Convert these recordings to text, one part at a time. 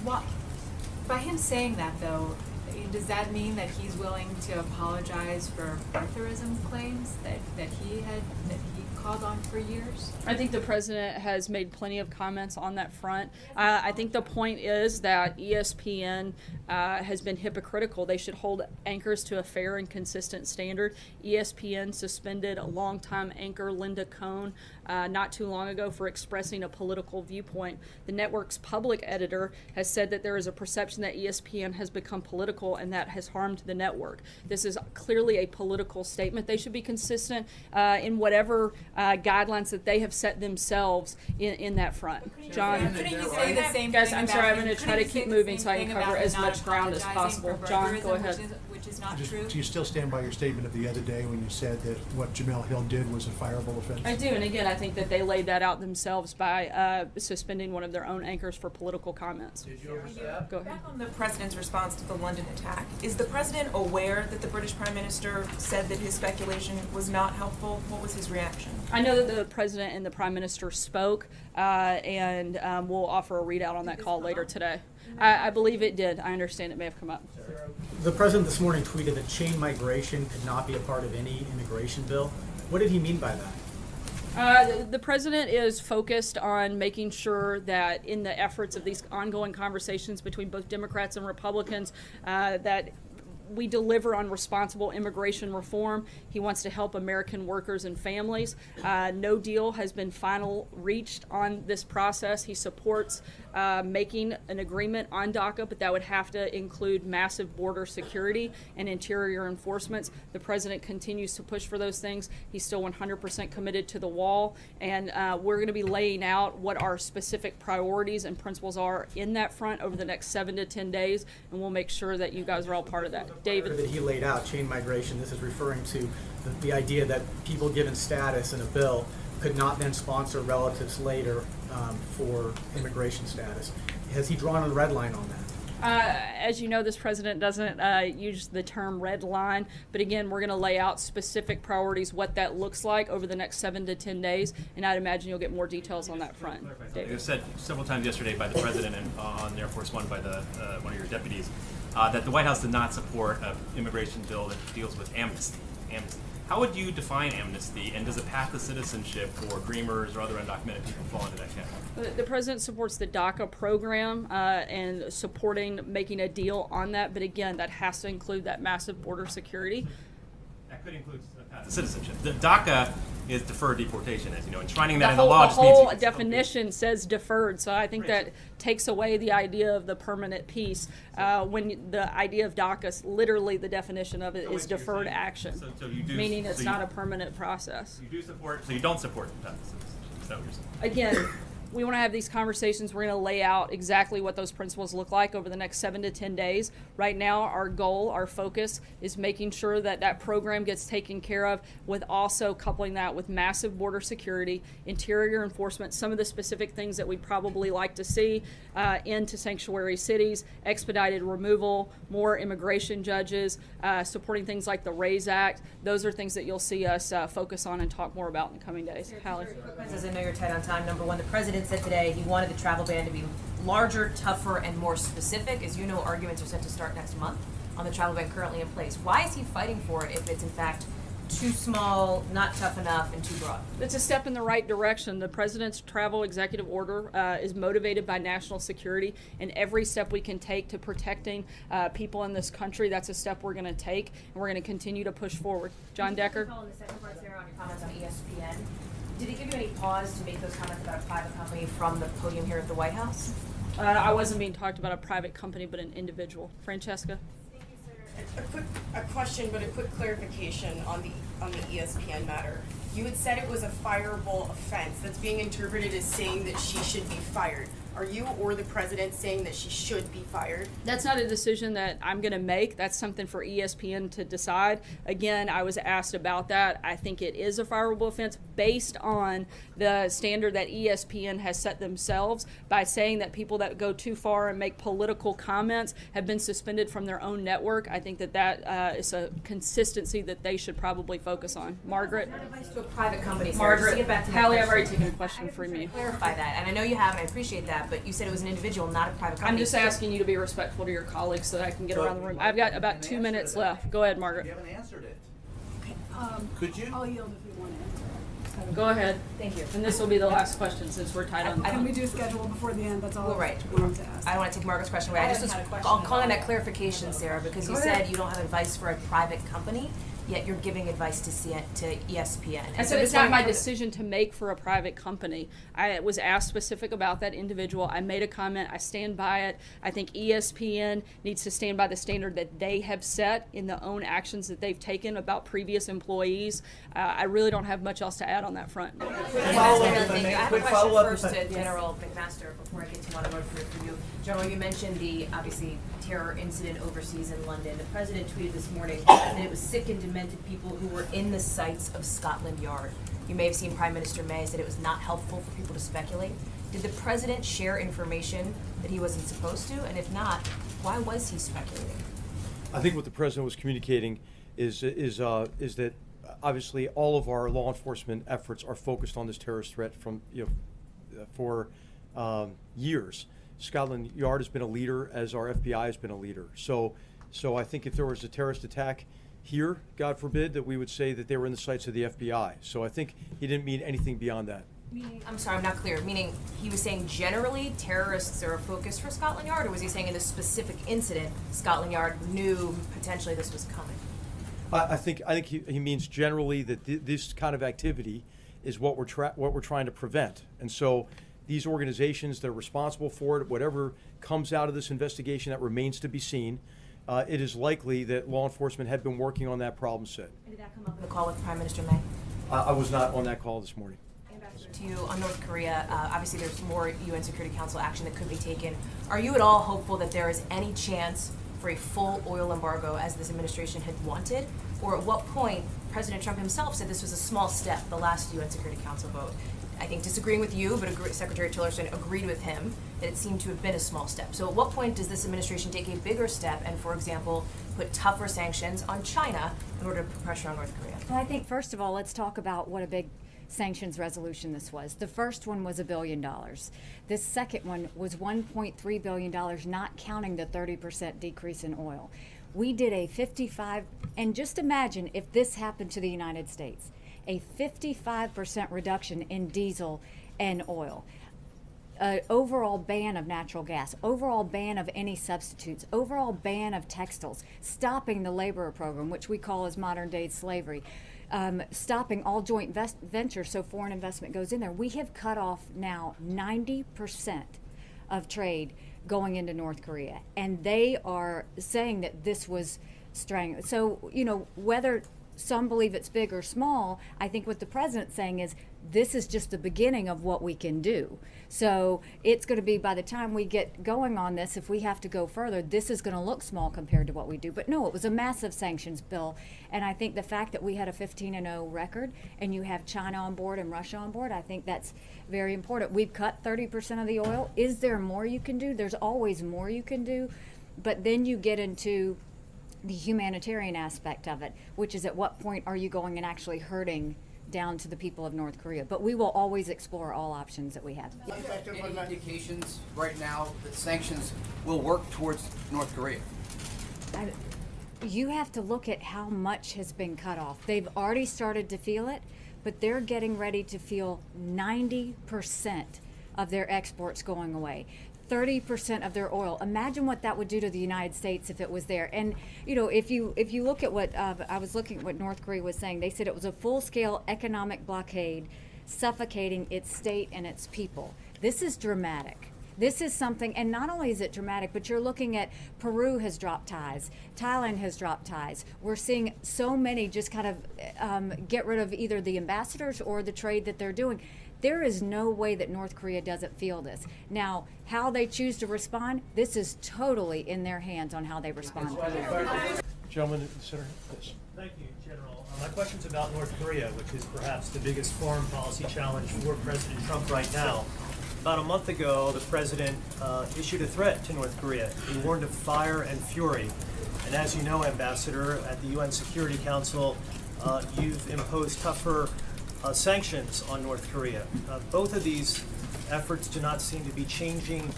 Well, by him saying that, though, does that mean that he's willing to apologize for birtherism claims that he called on for years? I think the president has made plenty of comments on that front. I think the point is that ESPN has been hypocritical. They should hold anchors to a fair and consistent standard. ESPN suspended a longtime anchor, Linda Cohn, not too long ago for expressing a political viewpoint. The network's public editor has said that there is a perception that ESPN has become political, and that has harmed the network. This is clearly a political statement. They should be consistent in whatever guidelines that they have set themselves in that front. John? Couldn't you say the same Guys, thing I'm about sorry, I'm him? going to try to Couldn't you keep say the moving same so I can thing cover about as not much ground as apologizing possible. for John, go birtherism, ahead. Which is not true? Do you still stand by your statement of the other day when you said that what Jemele Hill did was a fireable offense? I do, and again, I think that they laid that out themselves by suspending one of their own anchors for political comments. Did you overstep? Go ahead. Back on the president's response to the London attack, is the president aware that the British Prime Minister said that his speculation was not helpful? What was his reaction? I know that the president and the prime minister spoke, and we'll offer a readout on that call later today. I believe it did. I understand it may have come up. The president this morning tweeted that chain migration could not be a part of any immigration bill. What did he mean by that? The president is focused on making sure that in the efforts of these ongoing conversations between both Democrats and Republicans, that we deliver on responsible immigration reform. He wants to help American workers and families. No deal has been reached on this process. He supports making an agreement on DACA, but that would have to include massive border security and interior enforcements. The president continues to push for those things. He's still 100% committed to the wall, and we're going to be laying out what our specific priorities and principles are in that front over the next 7 to 10 days, and we'll make sure that you guys are all part of that. David? That he laid out, chain migration, this is referring to the idea that people given status in a bill could not then sponsor relatives later for immigration status. Has he drawn a red line on that? As you know, this president doesn't use the term red line, but again, we're going to lay out specific priorities, what that looks like over the next 7 to 10 days, and I'd imagine you'll get more details on that front. It was said several times yesterday by the president and on Air Force One by one of your deputies that the White House did not support an immigration bill that deals with amnesty. How would you define amnesty, and does a path to citizenship for Dreamers or other undocumented people fall into that category? The president supports the DACA program and supporting making a deal on that, but again, that has to include that massive border security. That could include a path to citizenship. The DACA is deferred deportation, as you know, enshrining that in the law. The whole definition says deferred, so I think that takes away the idea of the permanent piece. When the idea of DACA, literally the definition of it is deferred action, meaning it's not a permanent process. You do support, so you don't support the path to citizenship. Is that what you're saying? Again, we want to have these conversations. We're going to lay out exactly what those principles look like over the next 7 to 10 days. Right now, our goal, our focus is making sure that that program gets taken care of, with also coupling that with massive border security, interior enforcement, some of the specific things that we'd probably like to see into sanctuary cities, expedited removal, more immigration judges, supporting things like the RAISE Act. Those are things that you'll see us focus on and talk more about in the coming days. Hallie? As I know you're tight on time, number one, the president said today he wanted the travel ban to be larger, tougher, and more specific. As you know, arguments are set to start next month on the travel ban currently in place. Why is he fighting for it if it's in fact too small, not tough enough, and too broad? It's a step in the right direction. The president's travel executive order is motivated by national security, and every step we can take to protecting people in this country, that's a step we're going to take, and we're going to continue to push forward. John Decker? On the second part there on your comments on ESPN, did it give you any pause to make those comments about a private company from the podium here at the White House? I wasn't being talked about a private company, but an individual. Francesca? Thank you, sir. A question, but a quick clarification on the ESPN matter. You had said it was a fireable offense. That's being interpreted as saying that she should be fired. Are you or the president saying that she should be fired? That's not a decision that I'm going to make. That's something for ESPN to decide. Again, I was asked about that. I think it is a fireable offense based on the standard that ESPN has set themselves by saying that people that go too far and make political comments have been suspended from their own network. I think that is a consistency that they should probably focus on. Margaret? To a private company, Sarah. Margaret, Just to get back to that Hallie, I've already question. taken a question from you. Clarify that, and I know you have, and I appreciate that. that, but you said it was an individual, not a private company. I'm just asking you to be respectful to your colleagues so that I can get around the room. I've got about 2 minutes left. Go ahead, Margaret. You haven't answered it. Could you? I'll yield if you want to answer. Go ahead. Thank you. And this will be the last question since we're tight on I time. Can we do schedule before the end? That's all Well, right. I wanted to ask. I don't want to take Margaret's question away. I just was calling on that clarification, Sarah, because you said you don't have advice for a private company, yet you're giving advice to ESPN. I said it's not my decision to make for a private company. I was asked specific about that individual. I made a comment. I stand by it. I think ESPN needs to stand by the standard that they have set in the own actions that they've taken about previous employees. I really don't have much else to add on that front. I have a question first to General McMaster before I get to one more for you. General, you mentioned the, obviously, terror incident overseas in London. The president tweeted this morning that it was sick and demented people who were in the sites of Scotland Yard. You may have seen Prime Minister May said it was not helpful for people to speculate. Did the president share information that he wasn't supposed to? And if not, why was he speculating? I think what the president was communicating is that obviously all of our law enforcement efforts are focused on this terrorist threat from for years. Scotland Yard has been a leader, as our FBI has been a leader. So I think if there was a terrorist attack here, God forbid, that we would say that they were in the sights of the FBI. So I think he didn't mean anything beyond that. I'm sorry, I'm not clear. Meaning he was saying generally terrorists are a focus for Scotland Yard, or was he saying in this specific incident Scotland Yard knew potentially this was coming? I think he means generally that this kind of activity is what we're trying to prevent. And so these organizations that are responsible for it, whatever comes out of this investigation, that remains to be seen. It is likely that law enforcement had been working on that problem set. And did that come up in the call with Prime Minister May? I was not on that call this morning. To you on North Korea, obviously there's more UN Security Council action that could be taken. Are you at all hopeful that there is any chance for a full oil embargo as this administration had wanted? Or at what point President Trump himself said this was a small step, the last UN Security Council vote? I think disagreeing with you, but Secretary Tillerson agreed with him that it seemed to have been a small step. So at what point does this administration take a bigger step and, for example, put tougher sanctions on China in order to put pressure on North Korea? Well, I think, first of all, let's talk about what a big sanctions resolution this was. The first one was $1 billion. This second one was $1.3 billion, not counting the 30% decrease in oil. We did a 55, and just imagine if this happened to the United States, a 55% reduction in diesel and oil. Overall ban of natural gas, overall ban of any substitutes, overall ban of textiles, stopping the laborer program, which we call as modern day slavery, stopping all joint ventures so foreign investment goes in there. We have cut off now 90% of trade going into North Korea, and they are saying that this was strangling. So, whether some believe it's big or small, I think what the president's saying is this is just the beginning of what we can do. So it's going to be, by the time we get going on this, if we have to go further, this is going to look small compared to what we do. But no, it was a massive sanctions bill. And I think the fact that we had a 15-0 record and you have China on board and Russia on board, I think that's very important. We've cut 30% of the oil. Is there more you can do? There's always more you can do. But then you get into the humanitarian aspect of it, which is at what point are you going and actually hurting down to the people of North Korea? But we will always explore all options that we have. Any indications right now that sanctions will work towards North Korea? You have to look at how much has been cut off. They've already started to feel it, but they're getting ready to feel 90% of their exports going away. 30% of their oil. Imagine what that would do to the United States if it was there. And if you look at what I was looking at what North Korea was saying, they said it was a full-scale economic blockade, suffocating its state and its people. This is dramatic. This is something, and not only is it dramatic, but you're looking at Peru has dropped ties, Thailand has dropped ties. We're seeing so many just kind of get rid of either the ambassadors or the trade that they're doing. There is no way that North Korea doesn't feel this. Now, how they choose to respond, this is totally in their hands on how they respond. Gentleman in the center, yes. Thank you, General. My question's about North Korea, which is perhaps the biggest foreign policy challenge for President Trump right now. About a month ago, the president issued a threat to North Korea. He warned of fire and fury. And as you know, Ambassador, at the UN Security Council, you've imposed tougher sanctions on North Korea. Both of these efforts do not seem to be changing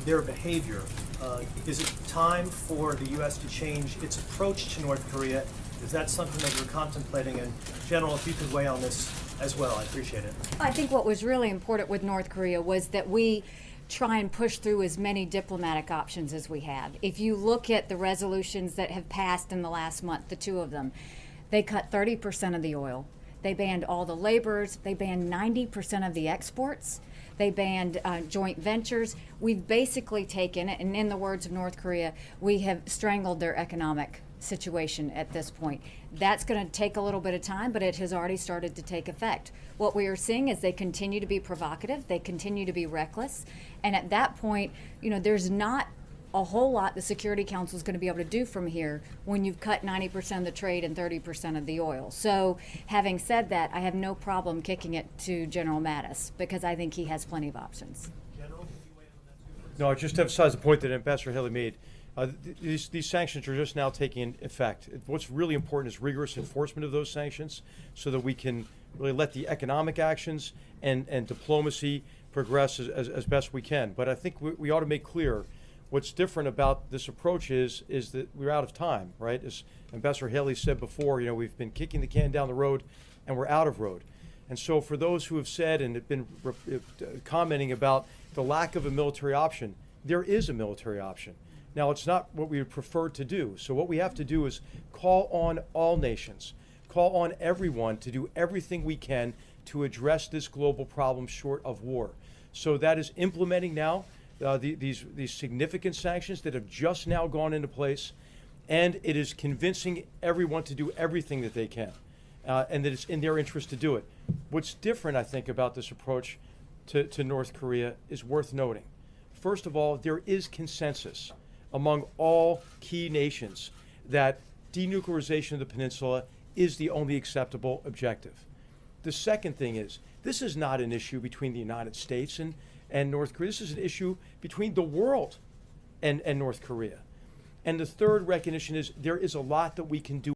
their behavior. Is it time for the U.S. to change its approach to North Korea? Is that something that you're contemplating? And General, if you could weigh on this as well, I appreciate it. I think what was really important with North Korea was that we try and push through as many diplomatic options as we have. If you look at the resolutions that have passed in the last month, the two of them, they cut 30% of the oil. They banned all the laborers. They banned 90% of the exports. They banned joint ventures. We've basically taken it, and in the words of North Korea, we have strangled their economic situation at this point. That's going to take a little bit of time, but it has already started to take effect. What we are seeing is they continue to be provocative, they continue to be reckless, and at that point, there's not a whole lot the Security Council is going to be able to do from here when you've cut 90% of the trade and 30% of the oil. So having said that, I have no problem kicking it to General Mattis because I think he has plenty of options. General, can you weigh in on that too? No, I just emphasize the point that Ambassador Haley made. These sanctions are just now taking effect. What's really important is rigorous enforcement of those sanctions so that we can really let the economic actions and diplomacy progress as best we can. But I think we ought to make clear what's different about this approach is that we're out of time, right? As Ambassador Haley said before, we've been kicking the can down the road and we're out of road. And so for those who have said and have been commenting about the lack of a military option, there is a military option. Now, it's not what we would prefer to do. So what we have to do is call on all nations, call on everyone to do everything we can to address this global problem short of war. So that is implementing now these significant sanctions that have just now gone into place, and it is convincing everyone to do everything that they can, and that it's in their interest to do it. What's different, I think, about this approach to North Korea is worth noting. First of all, there is consensus among all key nations that denuclearization of the peninsula is the only acceptable objective. The second thing is, this is not an issue between the United States and North Korea. This is an issue between the world and North Korea. And the third recognition is there is a lot that we can do